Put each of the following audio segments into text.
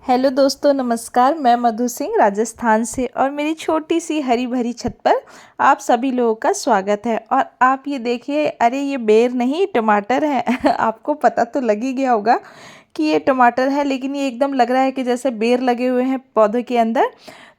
Hello दोस्तों, नमस्कार। मैं मधु सिंह राजस्थान से और मेरी छोटी सी हरी भरी छत पर आप सभी लोगों का स्वागत है। और आप ये देखिए, अरे ये बेर नहीं टमाटर है। आपको पता तो लग ही गया होगा कि ये टमाटर है, लेकिन ये एकदम लग रहा है कि जैसे बेर लगे हुए हैं पौधे के अंदर।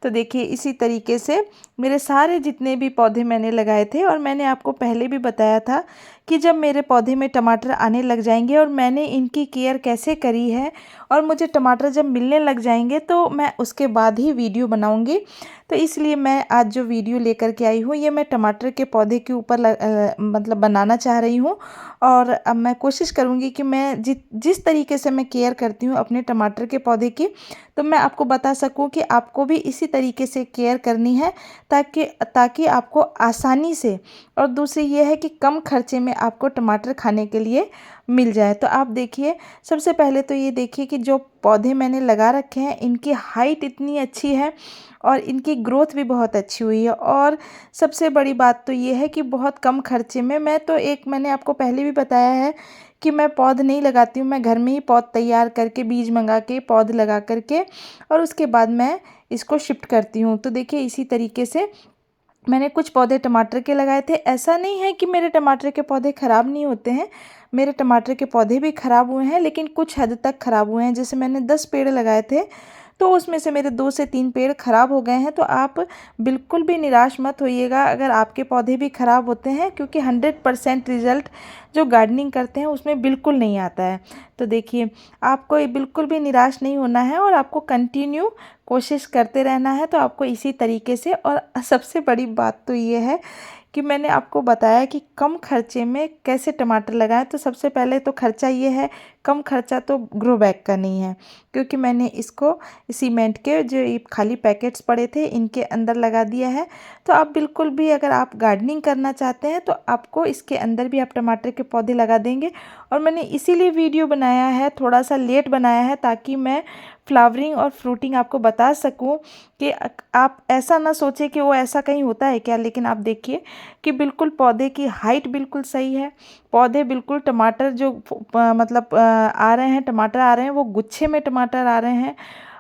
तो देखिए, इसी तरीके से मेरे सारे जितने भी पौधे मैंने लगाए थे, और मैंने आपको पहले भी बताया था कि जब मेरे पौधे में टमाटर आने लग जाएंगे और मैंने इनकी केयर कैसे करी है और मुझे टमाटर जब मिलने लग जाएंगे तो मैं उसके बाद ही वीडियो बनाऊंगी। तो इसलिए मैं आज जो वीडियो लेकर के आई हूँ, ये मैं टमाटर के पौधे के ऊपर मतलब बनाना चाह रही हूँ। और अब मैं कोशिश करूँगी कि मैं जिस तरीके से मैं केयर करती हूँ अपने टमाटर के पौधे की, तो मैं आपको बता सकूँ कि आपको भी इसी तरीके से केयर करनी है, ताकि ताकि आपको आसानी से, और दूसरी ये है कि कम खर्चे में आपको टमाटर खाने के लिए मिल जाए। तो आप देखिए, सबसे पहले तो ये देखिए कि जो पौधे मैंने लगा रखे हैं इनकी हाइट इतनी अच्छी है और इनकी ग्रोथ भी बहुत अच्छी हुई है। और सबसे बड़ी बात तो ये है कि बहुत कम खर्चे में, मैंने आपको पहले भी बताया है कि मैं पौध नहीं लगाती हूँ, मैं घर में ही पौध तैयार करके बीज मंगा के पौध लगा करके और उसके बाद मैं इसको शिफ्ट करती हूँ। तो देखिए, इसी तरीके से मैंने कुछ पौधे टमाटर के लगाए थे। ऐसा नहीं है कि मेरे टमाटर के पौधे ख़राब नहीं होते हैं, मेरे टमाटर के पौधे भी ख़राब हुए हैं, लेकिन कुछ हद तक ख़राब हुए हैं। जैसे मैंने 10 पेड़ लगाए थे, तो उसमें से मेरे 2 से 3 पेड़ ख़राब हो गए हैं। तो आप बिल्कुल भी निराश मत होइएगा अगर आपके पौधे भी ख़राब होते हैं, क्योंकि 100% रिज़ल्ट जो गार्डनिंग करते हैं उसमें बिल्कुल नहीं आता है। तो देखिए, आपको ये बिल्कुल भी निराश नहीं होना है और आपको कंटिन्यू कोशिश करते रहना है। तो आपको इसी तरीके से, और सबसे बड़ी बात तो ये है कि मैंने आपको बताया कि कम खर्चे में कैसे टमाटर लगाएं। तो सबसे पहले तो खर्चा ये है, कम खर्चा तो ग्रो बैग का नहीं है, क्योंकि मैंने इसको सीमेंट के जो ये खाली पैकेट्स पड़े थे इनके अंदर लगा दिया है। तो आप बिल्कुल भी, अगर आप गार्डनिंग करना चाहते हैं तो आपको इसके अंदर भी आप टमाटर के पौधे लगा देंगे। और मैंने इसीलिए वीडियो बनाया है, थोड़ा सा लेट बनाया है, ताकि मैं फ्लावरिंग और फ्रूटिंग आपको बता सकूं कि आप ऐसा ना सोचें कि वो ऐसा कहीं होता है क्या। लेकिन आप देखिए कि बिल्कुल पौधे की हाइट बिल्कुल सही है, पौधे बिल्कुल टमाटर जो मतलब आ रहे हैं, टमाटर आ रहे हैं, वो गुच्छे में टमाटर आ रहे हैं।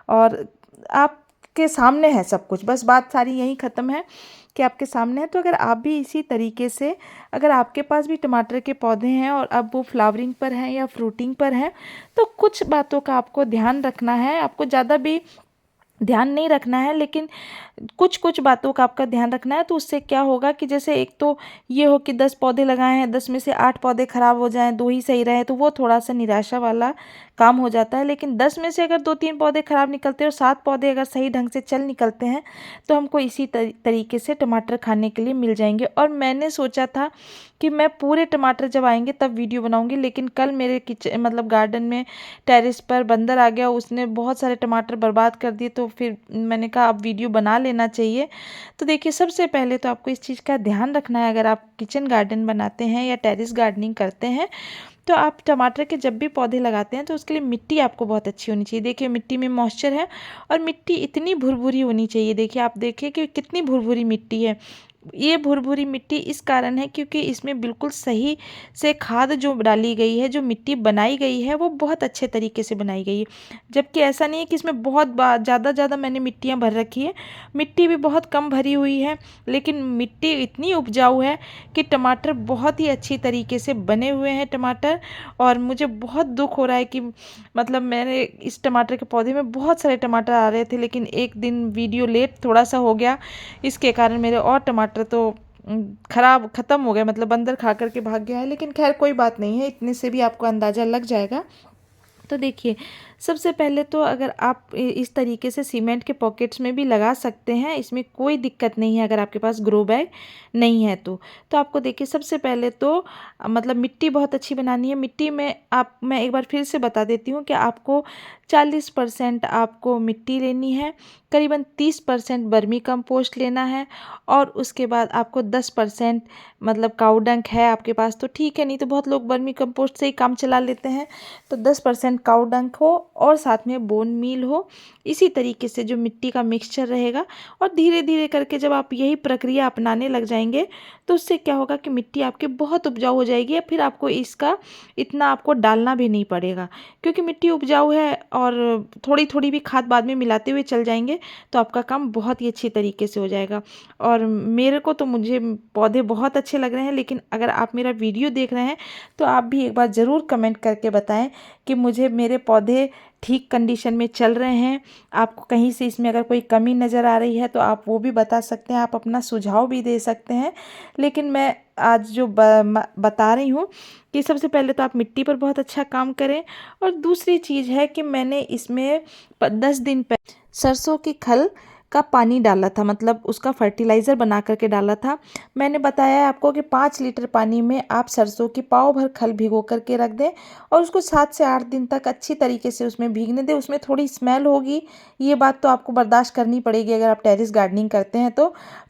और आपके सामने है सब कुछ, बस बात सारी यहीं ख़त्म है कि आपके सामने है। तो अगर आप भी इसी तरीके से, अगर आपके पास भी टमाटर के पौधे हैं और अब वो फ्लावरिंग पर हैं या फ्रूटिंग पर हैं, तो कुछ बातों का आपको ध्यान रखना है। आपको ज़्यादा भी ध्यान नहीं रखना है, लेकिन कुछ कुछ बातों का आपका ध्यान रखना है। तो उससे क्या होगा कि जैसे एक तो ये हो कि 10 पौधे लगाए हैं, 10 में से 8 पौधे खराब हो जाएं, 2 ही सही रहे, तो वो थोड़ा सा निराशा वाला काम हो जाता है। लेकिन 10 में से अगर 2-3 पौधे खराब निकलते हैं और 7 पौधे अगर सही ढंग से चल निकलते हैं, तो हमको इसी तरीके से टमाटर खाने के लिए मिल जाएंगे। और मैंने सोचा था कि मैं पूरे टमाटर जब आएंगे तब वीडियो बनाऊंगी, लेकिन कल मेरे किचन मतलब गार्डन में टेरेस पर बंदर आ गया, उसने बहुत सारे टमाटर बर्बाद कर दिए। तो फिर मैंने कहा अब वीडियो बना लेना चाहिए। तो देखिए, सबसे पहले तो आपको इस चीज़ का ध्यान रखना है, अगर आप किचन गार्डन बनाते हैं या टेरेस गार्डनिंग करते हैं, तो आप टमाटर के जब भी पौधे लगाते हैं तो उसके लिए मिट्टी आपको बहुत अच्छी होनी चाहिए। देखिए, मिट्टी में मॉइस्चर है और मिट्टी इतनी भुरभुरी होनी चाहिए। देखिए, आप देखिए कि कितनी भुरभुरी मिट्टी है। ये भुरभुरी मिट्टी इस कारण है क्योंकि इसमें बिल्कुल सही से खाद जो डाली गई है, जो मिट्टी बनाई गई है, वो बहुत अच्छे तरीके से बनाई गई है। जबकि ऐसा नहीं है कि इसमें बहुत ज़्यादा मैंने मिट्टियाँ भर रखी है, मिट्टी भी बहुत कम भरी हुई है, लेकिन मिट्टी इतनी उपजाऊ है कि टमाटर बहुत ही अच्छी तरीके से बने हुए हैं टमाटर। और मुझे बहुत दुख हो रहा है कि मतलब मैंने इस टमाटर के पौधे में बहुत सारे टमाटर आ रहे थे, लेकिन एक दिन वीडियो लेट थोड़ा सा हो गया, इसके कारण मेरे और टमाटर तो खराब ख़त्म हो गए, मतलब बंदर खा करके भाग गया है। लेकिन खैर कोई बात नहीं है, इतने से भी आपको अंदाज़ा लग जाएगा। तो देखिए, सबसे पहले तो अगर आप इस तरीके से सीमेंट के पॉकेट्स में भी लगा सकते हैं, इसमें कोई दिक्कत नहीं है अगर आपके पास ग्रो बैग नहीं है तो आपको देखिए, सबसे पहले तो मतलब मिट्टी बहुत अच्छी बनानी है। मिट्टी में मैं एक बार फिर से बता देती हूँ कि आपको 40% आपको मिट्टी लेनी है, करीबन 30% वर्मी कंपोस्ट लेना है, और उसके बाद आपको 10% मतलब काऊ डंक है आपके पास तो ठीक है, नहीं तो बहुत लोग वर्मी कंपोस्ट से ही काम चला लेते हैं। तो 10% काऊ डंक हो और साथ में बोन मील हो। इसी तरीके से जो मिट्टी का मिक्सचर रहेगा, और धीरे धीरे करके जब आप यही प्रक्रिया अपनाने लग जाएंगे तो उससे क्या होगा कि मिट्टी आपकी बहुत उपजाऊ हो जाएगी, या फिर आपको इसका इतना आपको डालना भी नहीं पड़ेगा, क्योंकि मिट्टी उपजाऊ है और थोड़ी थोड़ी भी खाद बाद में मिलाते हुए चल जाएंगे तो आपका काम बहुत ही अच्छी तरीके से हो जाएगा। और मेरे को तो मुझे पौधे बहुत अच्छे लग रहे हैं, लेकिन अगर आप मेरा वीडियो देख रहे हैं तो आप भी एक बार ज़रूर कमेंट करके बताएं कि मुझे मेरे पौधे ठीक कंडीशन में चल रहे हैं। आपको कहीं से इसमें अगर कोई कमी नज़र आ रही है तो आप वो भी बता सकते हैं, आप अपना सुझाव भी दे सकते हैं। लेकिन मैं आज जो बता रही हूँ कि सबसे पहले तो आप मिट्टी पर बहुत अच्छा काम करें, और दूसरी चीज़ है कि मैंने इसमें 10 दिन पहले सरसों की खल का पानी डाला था, मतलब उसका फर्टिलाइज़र बना करके डाला था। मैंने बताया है आपको कि 5 लीटर पानी में आप सरसों की पाव भर खल भिगो करके रख दें, और उसको 7 से 8 दिन तक अच्छी तरीके से उसमें भीगने दें। उसमें थोड़ी स्मेल होगी, ये बात तो आपको बर्दाश्त करनी पड़ेगी अगर आप टेरेस गार्डनिंग करते हैं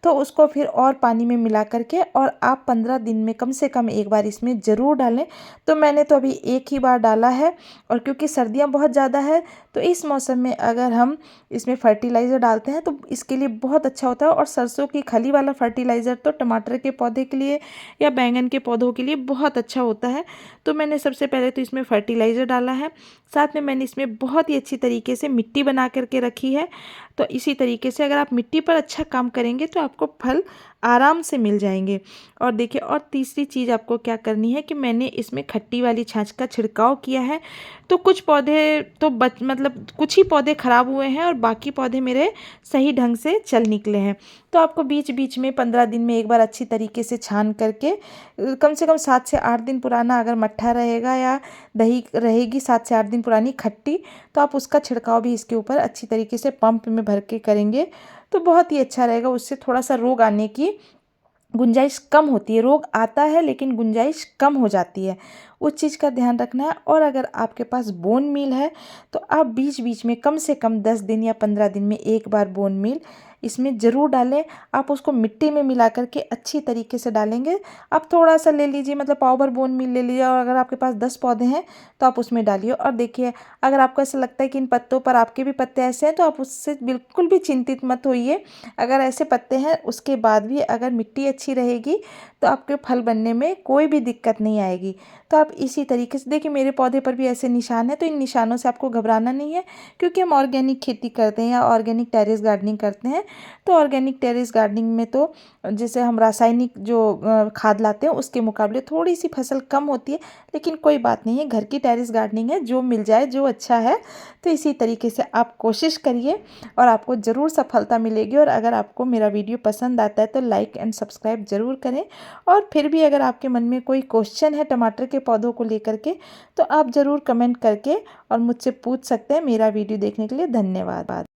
तो उसको फिर और पानी में मिला करके और आप 15 दिन में कम से कम एक बार इसमें ज़रूर डालें। तो मैंने तो अभी एक ही बार डाला है, और क्योंकि सर्दियाँ बहुत ज़्यादा है तो इस मौसम में अगर हम इसमें फर्टिलाइज़र डालते हैं तो इसके लिए बहुत अच्छा होता है। और सरसों की खली वाला फर्टिलाइज़र तो टमाटर के पौधे के लिए या बैंगन के पौधों के लिए बहुत अच्छा होता है। तो मैंने सबसे पहले तो इसमें फर्टिलाइज़र डाला है, साथ में मैंने इसमें बहुत ही अच्छी तरीके से मिट्टी बना करके रखी है। तो इसी तरीके से अगर आप मिट्टी पर अच्छा काम करेंगे तो आपको फल आराम से मिल जाएंगे। और देखिए, और तीसरी चीज़ आपको क्या करनी है कि मैंने इसमें खट्टी वाली छाछ का छिड़काव किया है। तो कुछ पौधे तो मतलब कुछ ही पौधे ख़राब हुए हैं और बाकी पौधे मेरे सही ढंग से चल निकले हैं। तो आपको बीच बीच में 15 दिन में एक बार अच्छी तरीके से छान करके कम से कम 7 से 8 दिन पुराना अगर मट्ठा रहेगा या दही रहेगी 7 से 8 दिन पुरानी खट्टी, तो आप उसका छिड़काव भी इसके ऊपर अच्छी तरीके से पंप में भर के करेंगे तो बहुत ही अच्छा रहेगा। उससे थोड़ा सा रोग आने की गुंजाइश कम होती है। रोग आता है लेकिन गुंजाइश कम हो जाती है, उस चीज़ का ध्यान रखना है। और अगर आपके पास बोन मील है तो आप बीच बीच में कम से कम 10 दिन या 15 दिन में एक बार बोन मील इसमें ज़रूर डालें। आप उसको मिट्टी में मिला करके अच्छी तरीके से डालेंगे। आप थोड़ा सा ले लीजिए, मतलब पाव भर बोन मील ले लीजिए, और अगर आपके पास 10 पौधे हैं तो आप उसमें डालिए। और देखिए, अगर आपको ऐसा लगता है कि इन पत्तों पर आपके भी पत्ते ऐसे हैं तो आप उससे बिल्कुल भी चिंतित मत होइए। अगर ऐसे पत्ते हैं उसके बाद भी अगर मिट्टी अच्छी रहेगी तो आपके फल बनने में कोई भी दिक्कत नहीं आएगी। तो आप इसी तरीके से देखिए, मेरे पौधे पर भी ऐसे निशान हैं, तो इन निशानों से आपको घबराना नहीं है, क्योंकि हम ऑर्गेनिक खेती करते हैं या ऑर्गेनिक टेरेस गार्डनिंग करते हैं। तो ऑर्गेनिक टेरेस गार्डनिंग में तो जैसे हम रासायनिक जो खाद लाते हैं उसके मुकाबले थोड़ी सी फसल कम होती है, लेकिन कोई बात नहीं है, घर की टेरेस गार्डनिंग है, जो मिल जाए जो अच्छा है। तो इसी तरीके से आप कोशिश करिए और आपको ज़रूर सफलता मिलेगी। और अगर आपको मेरा वीडियो पसंद आता है तो लाइक एंड सब्सक्राइब ज़रूर करें। और फिर भी अगर आपके मन में कोई क्वेश्चन है टमाटर के पौधों को लेकर के तो आप ज़रूर कमेंट करके और मुझसे पूछ सकते हैं। मेरा वीडियो देखने के लिए धन्यवाद।